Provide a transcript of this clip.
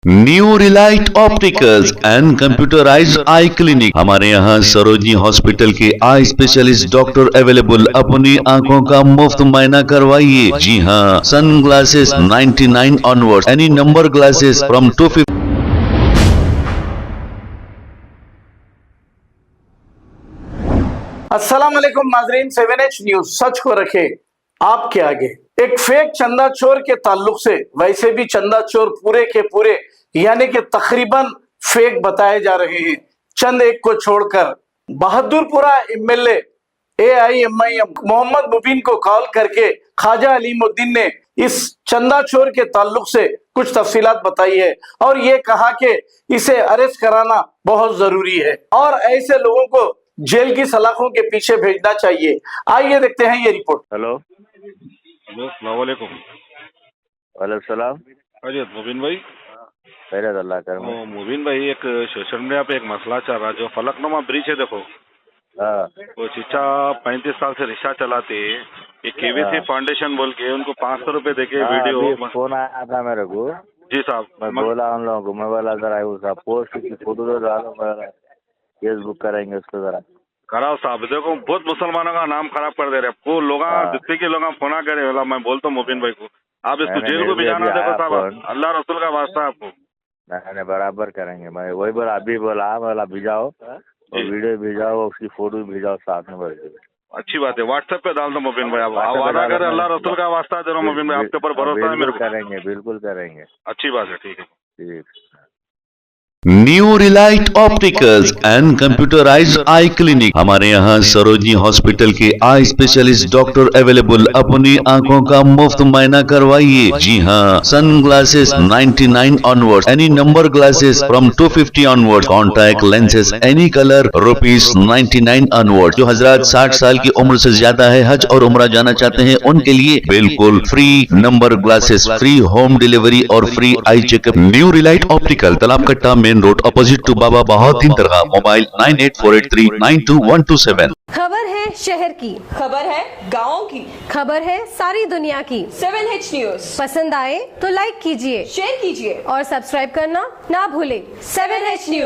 New Relight opticals and computerised I clinic. हमारे यहाँ Sarojini hospital के आई स्पेशलिस्ट डॉक्टर अवेलेबल। अपनी आंखों का मुफ्त मुआयना करवाइए। जी हाँ, sunglasses 99 onward, any number glasses from 250। अस्सलाम वालेकुम नाजरीन, 7H न्यूज सच को रखे आपके आगे। एक फेक चंदा चोर के ताल्लुक से, वैसे भी चंदा चोर पूरे के पूरे यानी कि तकरीबन फेक बताए जा रहे हैं। चंद एक को छोड़कर बहादुरपुरा एमएलए AIMIM मोहम्मद मुबीन को कॉल करके ख्वाजा अलीमुद्दीन ने इस चंदा चोर के ताल्लुक से कुछ तफसीलात बताई है और ये कहा कि इसे अरेस्ट कराना बहुत जरूरी है और ऐसे लोगों को जेल की सलाखों के पीछे भेजना चाहिए। आइए देखते हैं ये रिपोर्ट। हेलो अस्सलाम वालेकुम। वालेकुम सलाम। अरे मुबीन भाई, खैरियत अल्लाह कर। मुबीन भाई, एक सोशल मीडिया पे एक मसला चल रहा है। जो फलकनुमा ब्रिज है, देखो हाँ वो चीचा 35 साल से रिक्शा चलाते हैं। ये KVC फाउंडेशन बोल के उनको 500 रुपए देके वीडियो। अभी फोन आया था मेरे को। जी साहब, मैं बोला उन लोगों को, मैं बोला जरा उसका पोस्ट की फोटो तो डालो, केस बुक करेंगे उसको जरा। कराओ साहब, देखो बहुत मुसलमानों का नाम खराब कर दे रहे हैं। वो लोग जितने के लोग फोना करे वाला, मैं बोलता हूँ मुबीन भाई को, आप इसको जेल को भिजाना। देखो साहब, अल्लाह रसूल का वास्ता है आपको। नहीं बराबर करेंगे। मैं वही बोला, अभी बोला भिजाओ और वीडियो भिजाओ, उसकी फोटो भिजाओ साथ में। अच्छी बात है, व्हाट्सएप पे डाल दो मुबीन भाई। आप वादा करें, अल्लाह रसूल का वास्ता दे रहा हूँ मुबीन भाई, आपके ऊपर भरोसा है मेरे को। करेंगे, बिल्कुल करेंगे। अच्छी बात है, ठीक है। ठीक। New Relight opticals and computerised I clinic. हमारे यहाँ सरोजनी हॉस्पिटल के आई स्पेशलिस्ट डॉक्टर अवेलेबल। अपनी आंखों का मुफ्त मुआयना करवाइए। जी हाँ, sunglasses 99 onward, any number glasses from 250 onward, contact lenses any colour ₹99 onward. जो हजरात 60 साल की उम्र से ज्यादा है, हज और उम्रा जाना चाहते हैं, उनके लिए बिल्कुल free number glasses, free home delivery और free eye checkup. New relight optical, Talab Katta, main road, opposite to Baba Bahauddin दरगाह। मोबाइल 9848392127। खबर है शहर की, खबर है गाँव की, खबर है सारी दुनिया की। 7H न्यूज पसंद आए तो लाइक कीजिए, शेयर कीजिए और सब्सक्राइब करना ना भूले। 7H news.